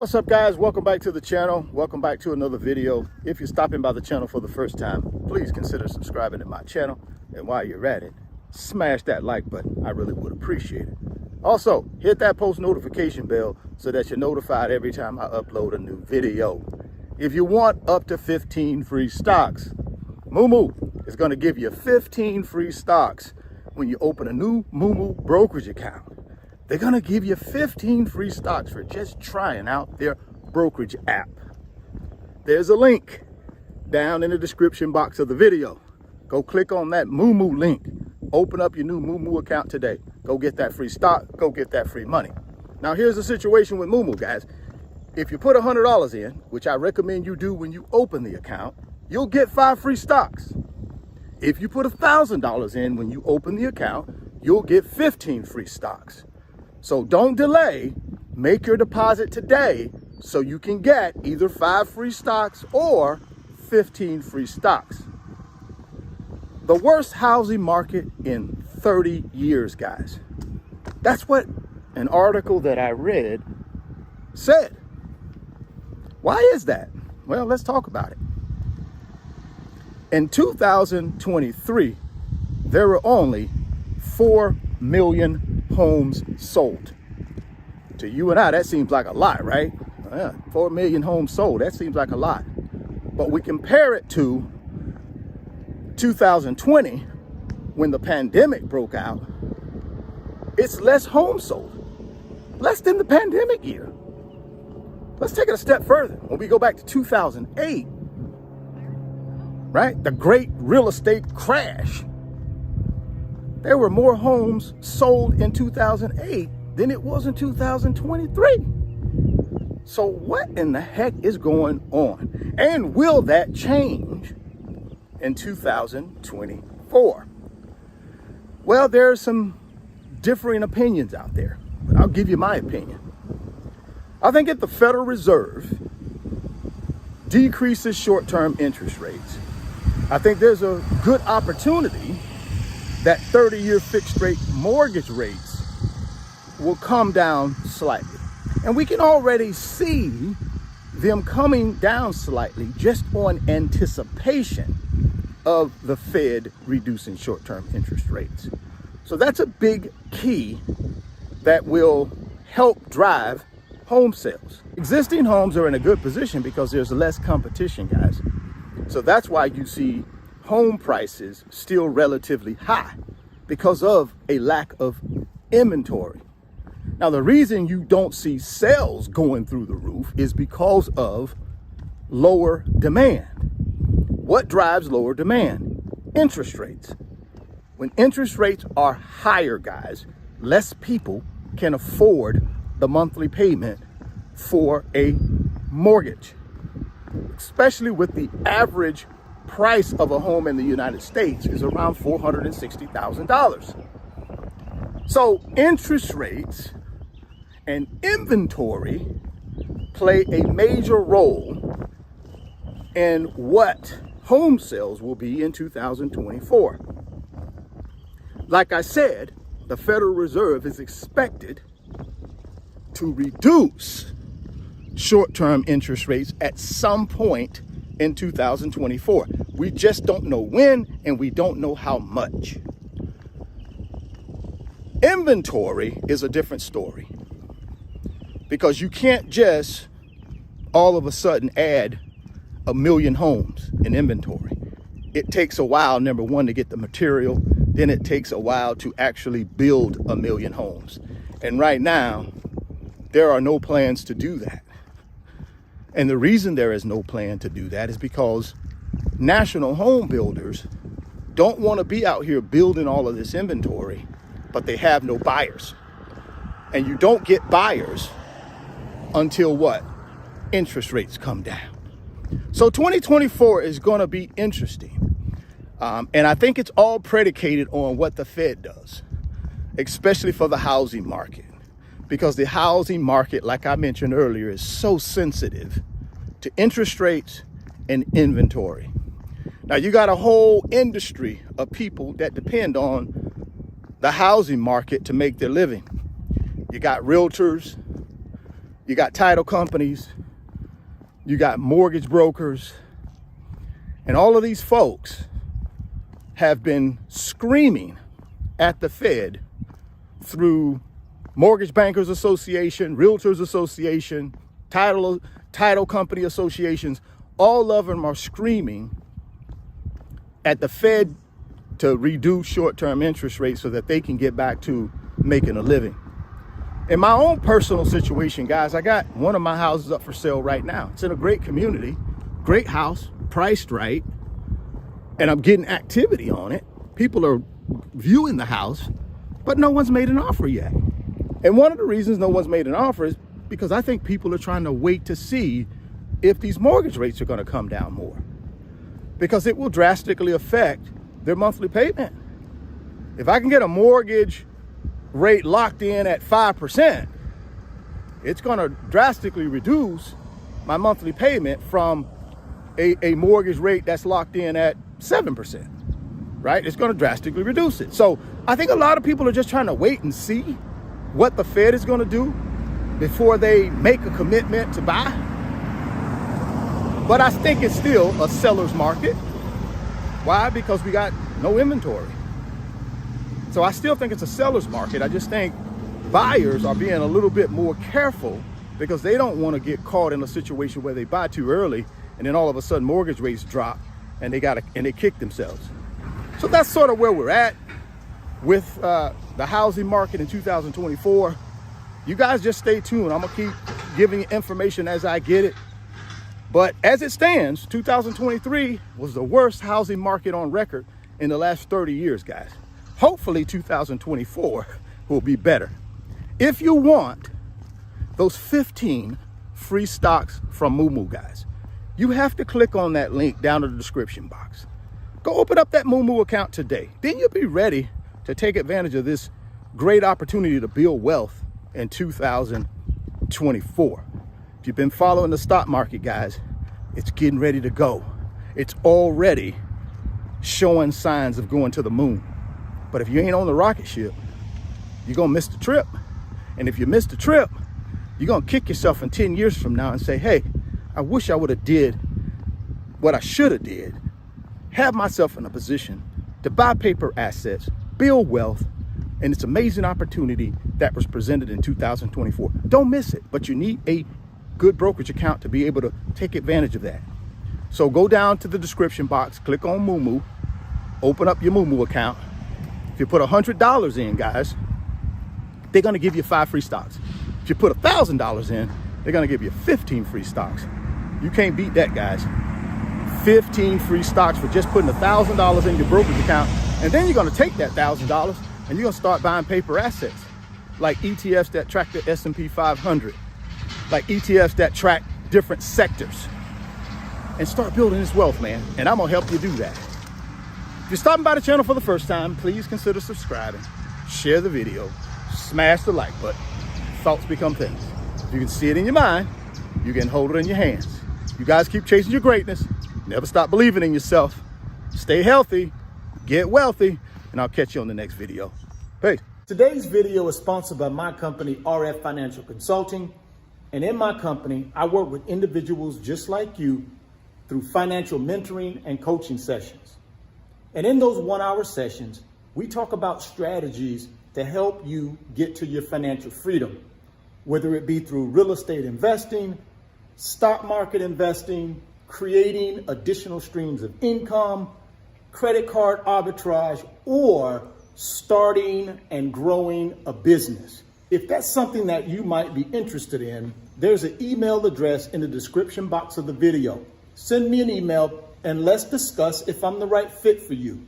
What's up, guys? Welcome back to the channel. Welcome back to another video. If you're stopping by the channel for the first time, please consider subscribing to my channel. And while you're at it, smash that like button. I really would appreciate it. Also, hit that post notification bell so that you're notified every time I upload a new video. If you want up to 15 free stocks, Moo is going to give you 15 free stocks when you open a new Moo brokerage account. They're going to give you 15 free stocks for just trying out their brokerage app. There's a link down in the description box of the video. Go click on that Moo link. Open up your new Moo account today. Go get that free stock. Go get that free money. Now, here's the situation with Moo, guys. If you put $100 in, which I recommend you do when you open the account, you'll get 5 free stocks. If you put $1,000 in when you open the account, you'll get 15 free stocks. So don't delay, make your deposit today so you can get either 5 free stocks or 15 free stocks. The worst housing market in 30 years, guys. That's what an article that I read said. Why is that? Well, let's talk about it. In 2023, there were only 4 million homes sold. To you and I, that seems like a lot, right? 4 million homes sold, that seems like a lot. But we compare it to 2020, when the pandemic broke out, it's less homes sold, less than the pandemic year. Let's take it a step further. When we go back to 2008, right? The great real estate crash. There were more homes sold in 2008 than it was in 2023. So what in the heck is going on? And will that change in 2024? Well, there are some differing opinions out there, but I'll give you my opinion. I think if the Federal Reserve decreases short-term interest rates, I think there's a good opportunity that 30-year fixed rate mortgage rates will come down slightly. And we can already see them coming down slightly just on anticipation of the Fed reducing short-term interest rates. So that's a big key that will help drive home sales. Existing homes are in a good position because there's less competition, guys. So that's why you see home prices still relatively high, because of a lack of inventory. Now, the reason you don't see sales going through the roof is because of lower demand. What drives lower demand? Interest rates. When interest rates are higher, guys, less people can afford the monthly payment for a mortgage, especially with the average price of a home in the United States is around $460,000. So interest rates and inventory play a major role in what home sales will be in 2024. Like I said, the Federal Reserve is expected to reduce short-term interest rates at some point in 2024. We just don't know when, and we don't know how much. Inventory is a different story, because you can't just all of a sudden add 1 million homes in inventory. It takes a while, number one, to get the material. Then it takes a while to actually build 1 million homes. And right now, there are no plans to do that. And the reason there is no plan to do that is because national home builders don't want to be out here building all of this inventory, but they have no buyers. And you don't get buyers until what? Interest rates come down. So 2024 is going to be interesting. And I think it's all predicated on what the Fed does, especially for the housing market. Because the housing market, like I mentioned earlier, is so sensitive to interest rates and inventory. Now, you got a whole industry of people that depend on the housing market to make their living. You got realtors, You got title companies, you got mortgage brokers, and all of these folks have been screaming at the Fed through Mortgage Bankers Association, Realtors Association, title company associations. All of them are screaming at the Fed to reduce short-term interest rates so that they can get back to making a living. In my own personal situation, guys, I got one of my houses up for sale right now. It's in a great community, great house, priced right, and I'm getting activity on it. People are viewing the house, but no one's made an offer yet. And one of the reasons no one's made an offer is because I think people are trying to wait to see if these mortgage rates are going to come down more, because it will drastically affect their monthly payment. If I can get a mortgage rate locked in at 5%, it's going to drastically reduce my monthly payment from a mortgage rate that's locked in at 7%, right? It's going to drastically reduce it. So I think a lot of people are just trying to wait and see what the Fed is going to do before they make a commitment to buy. But I think it's still a seller's market. Why? Because we got no inventory. So I still think it's a seller's market. I just think buyers are being a little bit more careful because they don't want to get caught in a situation where they buy too early and then all of a sudden mortgage rates drop and they kick themselves. So that's sort of where we're at with the housing market in 2024. You guys just stay tuned. I'm gonna keep giving you information as I get it. But as it stands, 2023 was the worst housing market on record in the last 30 years, guys. Hopefully 2024 will be better. If you want those 15 free stocks from Moo, guys, you have to click on that link down in the description box. Go open up that Moo account today. Then you'll be ready to take advantage of this great opportunity to build wealth in 2024. If you've been following the stock market, guys, it's getting ready to go. It's already showing signs of going to the moon. But if you ain't on the rocket ship, you're gonna miss the trip. And if you miss the trip, you're gonna kick yourself in 10 years from now and say, hey, I wish I would have did what I should have did. Have myself in a position to buy paper assets, build wealth, and it's an amazing opportunity that was presented in 2024. Don't miss it, but you need a good brokerage account to be able to take advantage of that. So go down to the description box, click on Moo, open up your Moo account. If you put $100 in, guys, they're gonna give you 5 free stocks. If you put $1,000 in, they're gonna give you 15 free stocks. You can't beat that, guys. 15 free stocks for just putting $1,000 in your brokerage account. And then you're gonna take that $1,000 and you're gonna start buying paper assets, like ETFs that track the S&P 500, like ETFs that track different sectors, and start building this wealth, man. And I'm gonna help you do that. If you're stopping by the channel for the first time, please consider subscribing, share the video, smash the like button. Thoughts become things. If you can see it in your mind, you can hold it in your hands. You guys keep chasing your greatness. Never stop believing in yourself. Stay healthy, get wealthy, and I'll catch you on the next video. Peace. Today's video is sponsored by my company, RF Financial Consulting. And in my company, I work with individuals just like you through financial mentoring and coaching sessions. And in those 1-hour sessions, we talk about strategies to help you get to your financial freedom, whether it be through real estate investing, stock market investing, creating additional streams of income, credit card arbitrage, or starting and growing a business. If that's something that you might be interested in, there's an email address in the description box of the video. Send me an email and let's discuss if I'm the right fit for you.